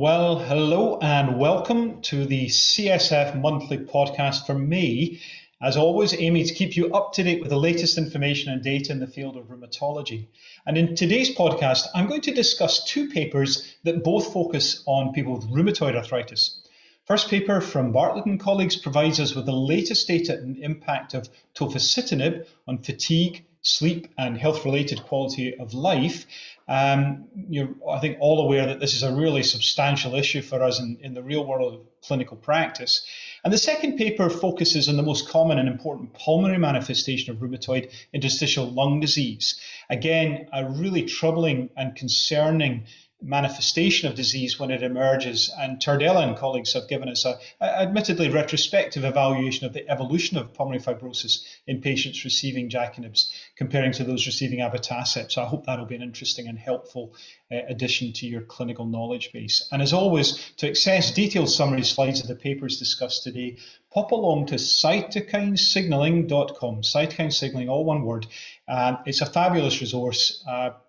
Well, hello and welcome to the CSF monthly podcast from me. As always, aiming to keep you up to date with the latest information and data in the field of rheumatology. And in today's podcast, I'm going to discuss two papers that both focus on people with rheumatoid arthritis. First paper from Bartlett and colleagues provides us with the latest data and impact of tofacitinib on fatigue, sleep, and health-related quality of life. You're, I think, all aware that this is a really substantial issue for us in the real world of clinical practice. And the second paper focuses on the most common and important pulmonary manifestation of rheumatoid interstitial lung disease. Again, a really troubling and concerning manifestation of disease when it emerges, and Tardella and colleagues have given us a admittedly retrospective evaluation of the evolution of pulmonary fibrosis in patients receiving JAKi inhibitors comparing to those receiving abatacept. So I hope that'll be an interesting and helpful addition to your clinical knowledge base. And as always, to access detailed summary slides of the papers discussed today, pop along to cytokinesignaling.com, cytokine signaling, all one word. It's a fabulous resource,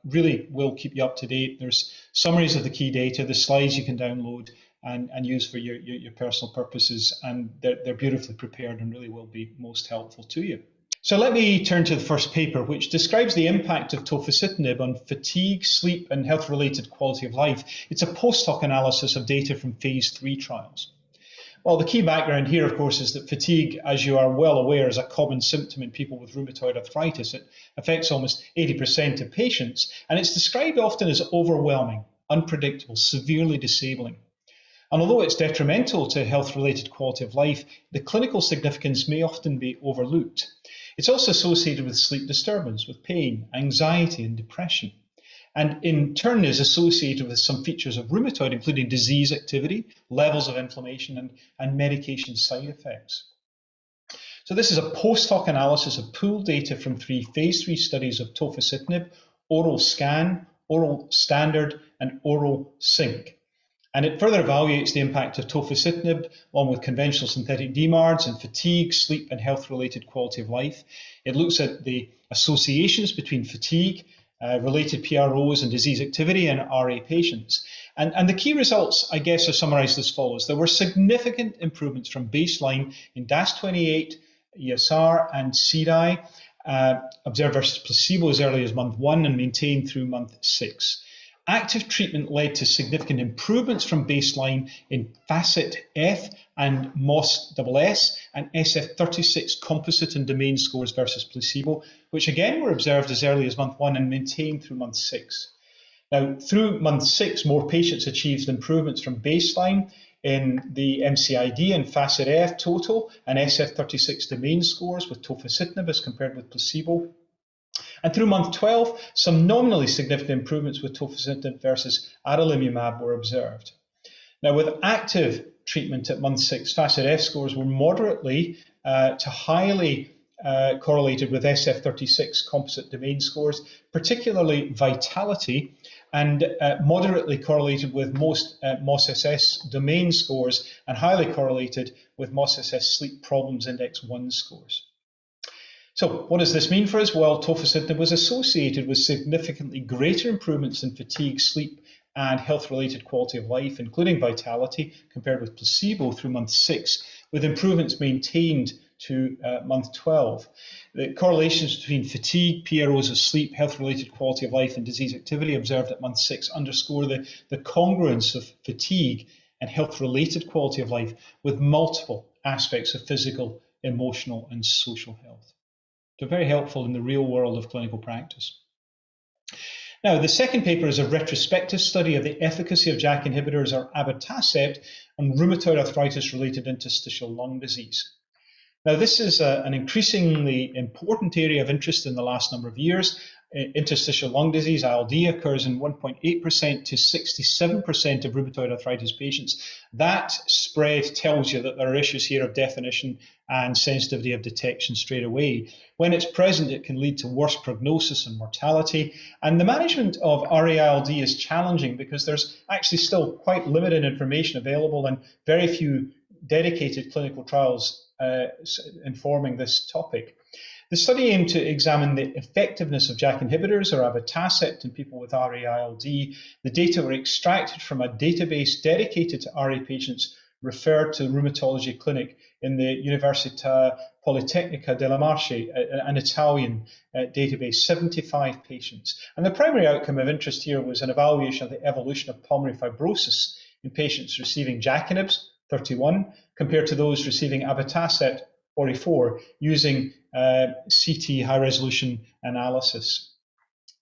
really will keep you up to date. There's summaries of the key data, the slides you can download and use for your personal purposes, and they're beautifully prepared and really will be most helpful to you. So let me turn to the first paper, which describes the impact of tofacitinib on fatigue, sleep, and health-related quality of life. It's a post-hoc analysis of data from phase 3 trials. Well, the key background here, of course, is that fatigue, as you are well aware, is a common symptom in people with rheumatoid arthritis. It affects almost 80% of patients, and it's described often as overwhelming, unpredictable, severely disabling. And although it's detrimental to health-related quality of life, the clinical significance may often be overlooked. It's also associated with sleep disturbance, with pain, anxiety, and depression, and in turn is associated with some features of rheumatoid, including disease activity, levels of inflammation, and medication side effects. So this is a post-hoc analysis of pooled data from 3 phase 3 studies of tofacitinib, oral scan, oral standard, and oral sync. And it further evaluates the impact of tofacitinib along with conventional synthetic DMARDs and fatigue, sleep, and health-related quality of life. It looks at the associations between fatigue, related PROs and disease activity in RA patients. And the key results, I guess, are summarized as follows. There were significant improvements from baseline in DAS28, ESR, and CDAI, observed versus placebo as early as month 1 and maintained through month 6. Active treatment led to significant improvements from baseline in FACIT-F and MOS-SS and SF36 composite and domain scores versus placebo, which again were observed as early as month 1 and maintained through month 6. Now, through month 6, more patients achieved improvements from baseline in the MCID and FACIT-F total and SF36 domain scores with tofacitinib as compared with placebo. And through month 12, some nominally significant improvements with tofacitinib versus adalimumab were observed. Now, with active treatment at month 6, FACIT-F scores were moderately to highly correlated with SF36 composite domain scores, particularly vitality, and moderately correlated with most MOS-SS domain scores, and highly correlated with MOS-SS sleep problems index 1 scores. So what does this mean for us? Well, tofacitinib was associated with significantly greater improvements in fatigue, sleep, and health-related quality of life, including vitality, compared with placebo through month 6, with improvements maintained to month 12. The correlations between fatigue, PROs of sleep, health-related quality of life, and disease activity observed at month 6 underscore the congruence of fatigue and health-related quality of life with multiple aspects of physical, emotional, and social health. So very helpful in the real world of clinical practice. Now, the second paper is a retrospective study of the efficacy of JAK inhibitors or abatacept on rheumatoid arthritis-related interstitial lung disease. Now, this is an increasingly important area of interest in the last number of years. Interstitial lung disease, ILD, occurs in 1.8% to 67% of rheumatoid arthritis patients. That spread tells you that there are issues here of definition and sensitivity of detection straight away. When it's present, it can lead to worse prognosis and mortality. And the management of RA-ILD is challenging because there's actually still quite limited information available and very few dedicated clinical trials informing this topic. The study aimed to examine the effectiveness of JAK inhibitors or abatacept in people with RA-ILD. The data were extracted from a database dedicated to RA patients referred to Rheumatology Clinic in the Università Politecnica della Marche, an Italian database, 75 patients. And the primary outcome of interest here was an evaluation of the evolution of pulmonary fibrosis in patients receiving JAK inhibitors, 31, compared to those receiving abatacept, 44, using CT high-resolution analysis.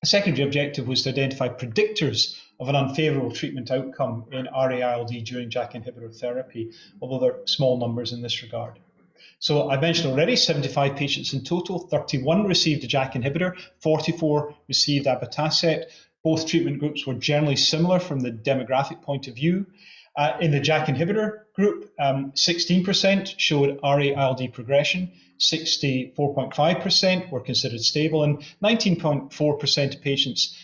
The secondary objective was to identify predictors of an unfavorable treatment outcome in RA-ILD during JAK inhibitor therapy, although there are small numbers in this regard. So I mentioned already 75 patients in total, 31 received a JAK inhibitor, 44 received abatacept. Both treatment groups were generally similar from the demographic point of view. In the JAK inhibitor group, 16% showed RA-ILD progression, 64.5% were considered stable, and 19.4% of patients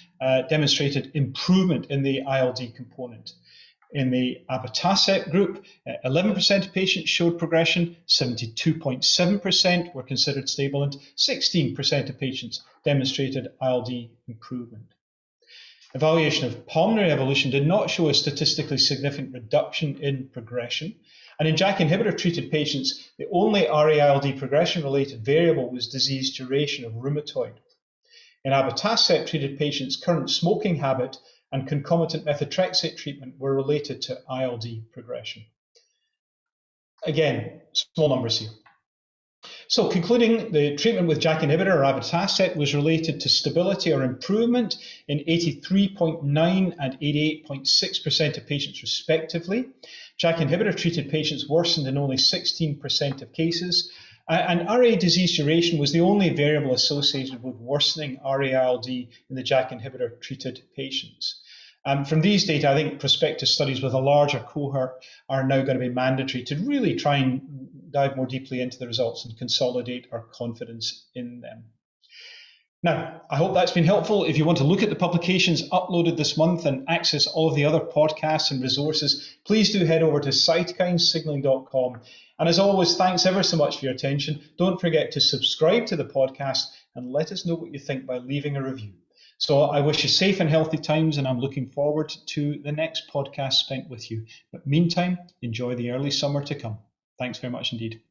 demonstrated improvement in the ILD component. In the abatacept group, 11% of patients showed progression, 72.7% were considered stable, and 16% of patients demonstrated ILD improvement. Evaluation of pulmonary evolution did not show a statistically significant reduction in progression. And in JAK inhibitor-treated patients, the only RA-ILD progression-related variable was disease duration of rheumatoid. In abatacept-treated patients, current smoking habit and concomitant methotrexate treatment were related to ILD progression. Again, small numbers here. So concluding, the treatment with JAK inhibitor or abatacept was related to stability or improvement in 83.9% and 88.6% of patients respectively. JAK inhibitor-treated patients worsened in only 16% of cases. And RA disease duration was the only variable associated with worsening RA-ILD in the JAK inhibitor-treated patients. From these data, I think prospective studies with a larger cohort are now going to be mandatory to really try and dive more deeply into the results and consolidate our confidence in them. Now, I hope that's been helpful. If you want to look at the publications uploaded this month and access all of the other podcasts and resources, please do head over to cytokinesignaling.com. And as always, thanks ever so much for your attention. Don't forget to subscribe to the podcast and let us know what you think by leaving a review. So I wish you safe and healthy times, and I'm looking forward to the next podcast spent with you. But meantime, enjoy the early summer to come. Thanks very much indeed.